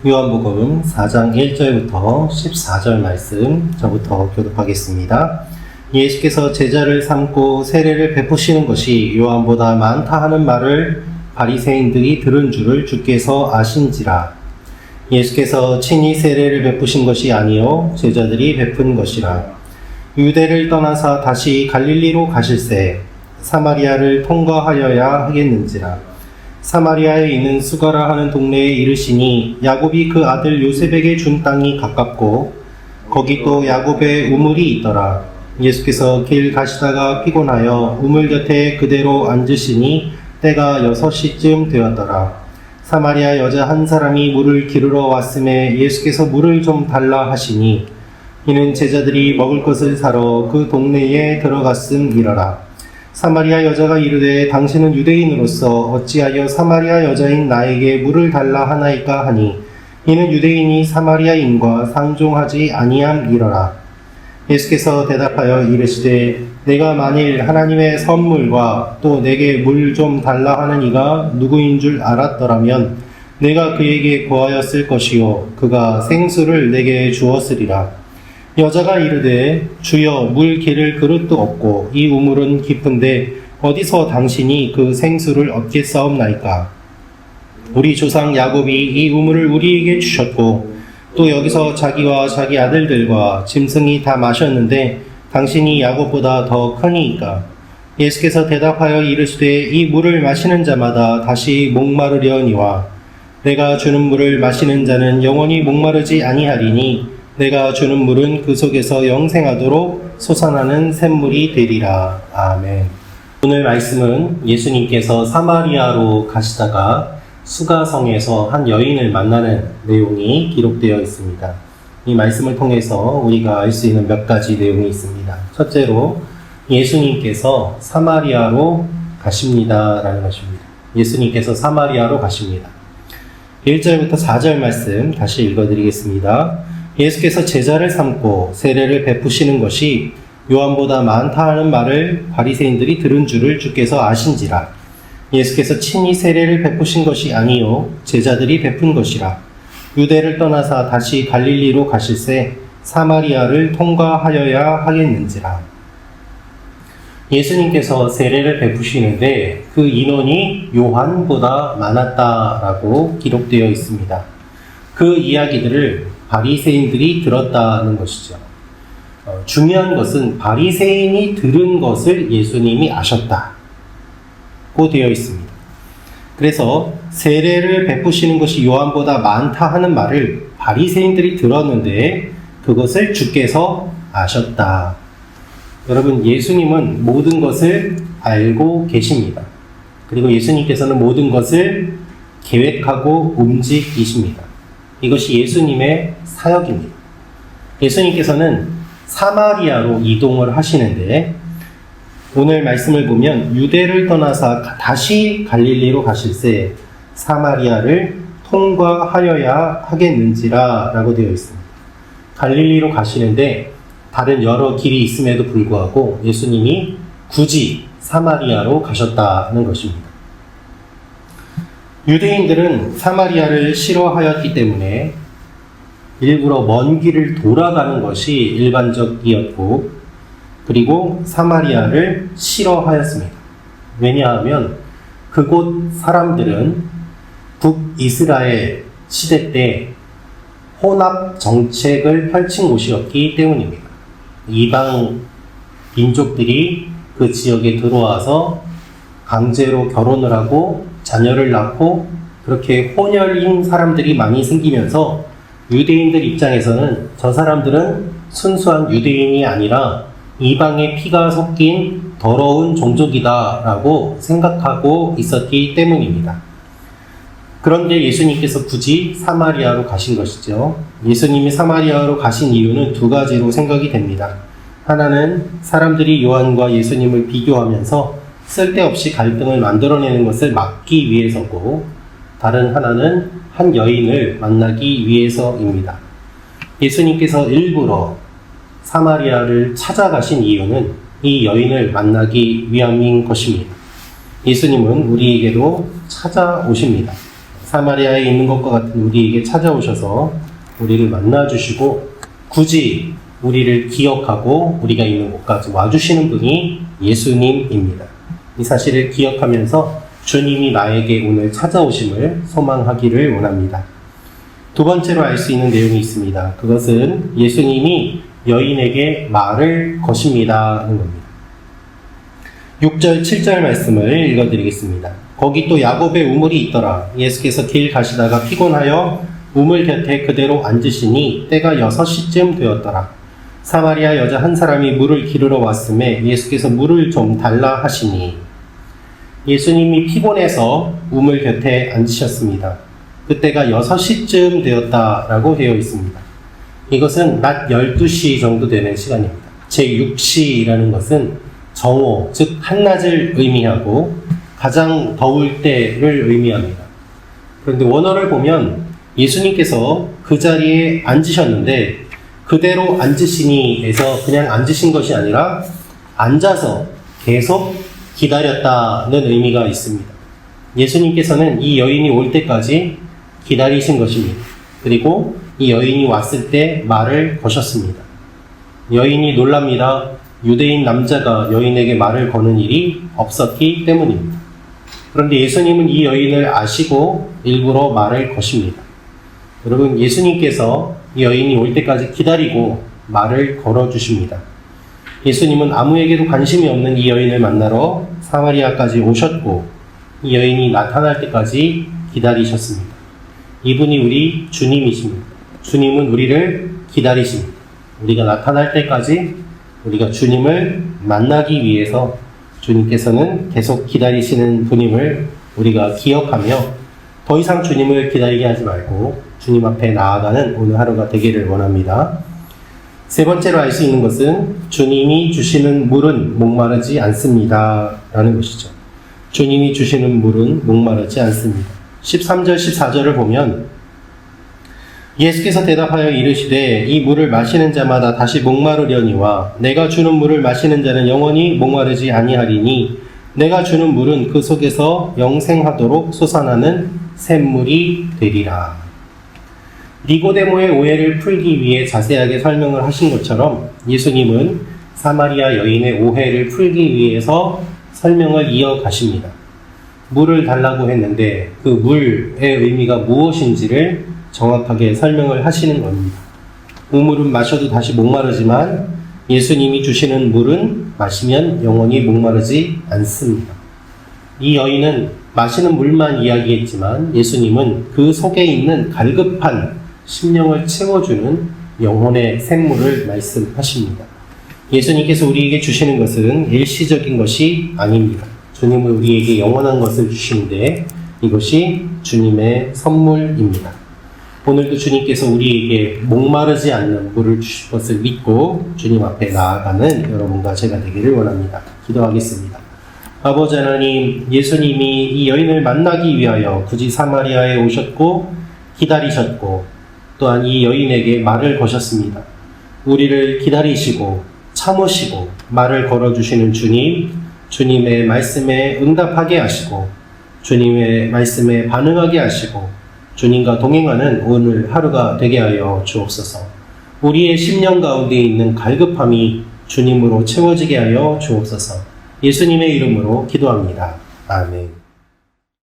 요한복음 4장 1절부터 14절 말씀 저부터 교독하겠습니다. 예수께서 제자를 삼고 세례를 베푸시는 것이 요한보다 많다 하는 말을 바리새인들이 들은 줄을 주께서 아신지라. 예수께서 친히 세례를 베푸신 것이 아니요 제자들이 베푼 것이라. 유대를 떠나사 다시 갈릴리로 가실새 사마리아를 통과하여야 하겠는지라. 사마리아에 있는 수가라 하는 동네에 이르시니 야곱이 그 아들 요셉에게 준 땅이 가깝고 거기 또 야곱의 우물이 있더라. 예수께서 길 가시다가 피곤하여 우물 곁에 그대로 앉으시니 때가 6시쯤 되었더라. 사마리아 여자 한 사람이 물을 기르러 왔음에 예수께서 물을 좀 달라 하시니 이는 제자들이 먹을 것을 사러 그 동네에 들어갔음이러라. 사마리아 여자가 이르되 당신은 유대인으로서 어찌하여 사마리아 여자인 나에게 물을 달라 하나이까 하니 이는 유대인이 사마리아인과 상종하지 아니함이러라. 예수께서 대답하여 이르시되 내가 만일 하나님의 선물과 또 내게 물 좀 달라 하는 이가 누구인 줄 알았더라면 내가 그에게 구하였을 것이요 그가 생수를 내게 주었으리라. 여자가 이르되 주여 물 기를 그릇도 없고 이 우물은 깊은데 어디서 당신이 그 생수를 얻겠사옵나이까. 우리 조상 야곱이 이 우물을 우리에게 주셨고 또 여기서 자기와 자기 아들들과 짐승이 다 마셨는데 당신이 야곱보다 더 크니이까. 예수께서 대답하여 이르시되 이 물을 마시는 자마다 다시 목마르려니와 내가 주는 물을 마시는 자는 영원히 목마르지 아니하리니 내가 주는 물은 그 속에서 영생하도록 솟아나는 샘물이 되리라. 아멘. 오늘 말씀은 예수님께서 사마리아로 가시다가 수가성에서 한 여인을 만나는 내용이 기록되어 있습니다. 이 말씀을 통해서 우리가 알 수 있는 몇 가지 내용이 있습니다. 첫째로 예수님께서 사마리아로 가십니다라는 것입니다. 예수님께서 사마리아로 가십니다. 1절부터 4절 말씀 다시 읽어드리겠습니다. 예수께서 제자를 삼고 세례를 베푸시는 것이 요한보다 많다 하는 말을 바리새인들이 들은 줄을 주께서 아신지라. 예수께서 친히 세례를 베푸신 것이 아니요 제자들이 베푼 것이라. 유대를 떠나사 다시 갈릴리로 가실새 사마리아를 통과하여야 하겠는지라. 예수님께서 세례를 베푸시는데 그 인원이 요한보다 많았다라고 기록되어 있습니다. 그 이야기들을 바리새인들이 들었다는 것이죠. 중요한 것은 바리새인이 들은 것을 예수님이 아셨다고 되어 있습니다. 그래서 세례를 베푸시는 것이 요한보다 많다 하는 말을 바리새인들이 들었는데 그것을 주께서 아셨다. 여러분, 예수님은 모든 것을 알고 계십니다. 그리고 예수님께서는 모든 것을 계획하고 움직이십니다. 이것이 예수님의 사역입니다. 예수님께서는 사마리아로 이동을 하시는데 오늘 말씀을 보면 유대를 떠나서 다시 갈릴리로 가실새 사마리아를 통과하여야 하겠는지라 라고 되어 있습니다. 갈릴리로 가시는데 다른 여러 길이 있음에도 불구하고 예수님이 굳이 사마리아로 가셨다는 것입니다. 유대인들은 사마리아를 싫어하였기 때문에 일부러 먼 길을 돌아가는 것이 일반적이었고 그리고 사마리아를 싫어하였습니다. 왜냐하면 그곳 사람들은 북이스라엘 시대 때 혼합 정책을 펼친 곳이었기 때문입니다. 이방 민족들이 그 지역에 들어와서 강제로 결혼을 하고 자녀를 낳고 그렇게 혼혈인 사람들이 많이 생기면서 유대인들 입장에서는 저 사람들은 순수한 유대인이 아니라 이방의 피가 섞인 더러운 종족이다 라고 생각하고 있었기 때문입니다. 그런데 예수님께서 굳이 사마리아로 가신 것이죠. 예수님이 사마리아로 가신 이유는 두 가지로 생각이 됩니다. 하나는 사람들이 요한과 예수님을 비교하면서 쓸데없이 갈등을 만들어내는 것을 막기 위해서고 다른 하나는 한 여인을 만나기 위해서입니다. 예수님께서 일부러 사마리아를 찾아가신 이유는 이 여인을 만나기 위함인 것입니다. 예수님은 우리에게도 찾아오십니다. 사마리아에 있는 것과 같은 우리에게 찾아오셔서 우리를 만나주시고 굳이 우리를 기억하고 우리가 있는 곳까지 와주시는 분이 예수님입니다. 이 사실을 기억하면서 주님이 나에게 오늘 찾아오심을 소망하기를 원합니다. 두 번째로 알 수 있는 내용이 있습니다. 그것은 예수님이 여인에게 말을 거십니다는 겁니다. 6절, 7절 말씀을 읽어드리겠습니다. 거기 또 야곱의 우물이 있더라. 예수께서 길 가시다가 피곤하여 우물 곁에 그대로 앉으시니 때가 6시쯤 되었더라. 사마리아 여자 한 사람이 물을 기르러 왔음에 예수께서 물을 좀 달라 하시니 예수님이 피곤해서 우물 곁에 앉으셨습니다. 그때가 6시쯤 되었다라고 되어 있습니다. 이것은 낮 12시 정도 되는 시간입니다. 제6시라는 것은 정오, 즉 한낮을 의미하고 가장 더울 때를 의미합니다. 그런데 원어를 보면 예수님께서 그 자리에 앉으셨는데 그대로 앉으시니에서 그냥 앉으신 것이 아니라 앉아서 계속 기다렸다는 의미가 있습니다. 예수님께서는 이 여인이 올 때까지 기다리신 것입니다. 그리고 이 여인이 왔을 때 말을 거셨습니다. 여인이 놀랍니다. 유대인 남자가 여인에게 말을 거는 일이 없었기 때문입니다. 그런데 예수님은 이 여인을 아시고 일부러 말을 거십니다. 여러분, 예수님께서 이 여인이 올 때까지 기다리고 말을 걸어주십니다. 예수님은 아무에게도 관심이 없는 이 여인을 만나러 사마리아까지 오셨고 이 여인이 나타날 때까지 기다리셨습니다. 이분이 우리 주님이십니다. 주님은 우리를 기다리십니다. 우리가 나타날 때까지 우리가 주님을 만나기 위해서 주님께서는 계속 기다리시는 분임을 우리가 기억하며 더 이상 주님을 기다리게 하지 말고 주님 앞에 나아가는 오늘 하루가 되기를 원합니다. 세 번째로 알 수 있는 것은 주님이 주시는 물은 목마르지 않습니다 라는 것이죠. 주님이 주시는 물은 목마르지 않습니다. 13절 14절을 보면 예수께서 대답하여 이르시되 이 물을 마시는 자마다 다시 목마르려니와 내가 주는 물을 마시는 자는 영원히 목마르지 아니하리니 내가 주는 물은 그 속에서 영생하도록 솟아나는 샘물이 되리라. 니고데모의 오해를 풀기 위해 자세하게 설명을 하신 것처럼 예수님은 사마리아 여인의 오해를 풀기 위해서 설명을 이어가십니다. 물을 달라고 했는데 그 물의 의미가 무엇인지를 정확하게 설명을 하시는 겁니다. 우물은 마셔도 다시 목마르지만 예수님이 주시는 물은 마시면 영원히 목마르지 않습니다. 이 여인은 마시는 물만 이야기했지만 예수님은 그 속에 있는 갈급한 심령을 채워주는 영혼의 샘물을 말씀하십니다. 예수님께서 우리에게 주시는 것은 일시적인 것이 아닙니다. 주님은 우리에게 영원한 것을 주시는데 이것이 주님의 선물입니다. 오늘도 주님께서 우리에게 목마르지 않는 물을 주실 것을 믿고 주님 앞에 나아가는 여러분과 제가 되기를 원합니다. 기도하겠습니다. 아버지 하나님, 예수님이 이 여인을 만나기 위하여 굳이 사마리아에 오셨고 기다리셨고 또한 이 여인에게 말을 거셨습니다. 우리를 기다리시고 참으시고 말을 걸어주시는 주님, 주님의 말씀에 응답하게 하시고 주님의 말씀에 반응하게 하시고 주님과 동행하는 오늘 하루가 되게 하여 주옵소서. 우리의 심령 가운데 있는 갈급함이 주님으로 채워지게 하여 주옵소서. 예수님의 이름으로 기도합니다. 아멘.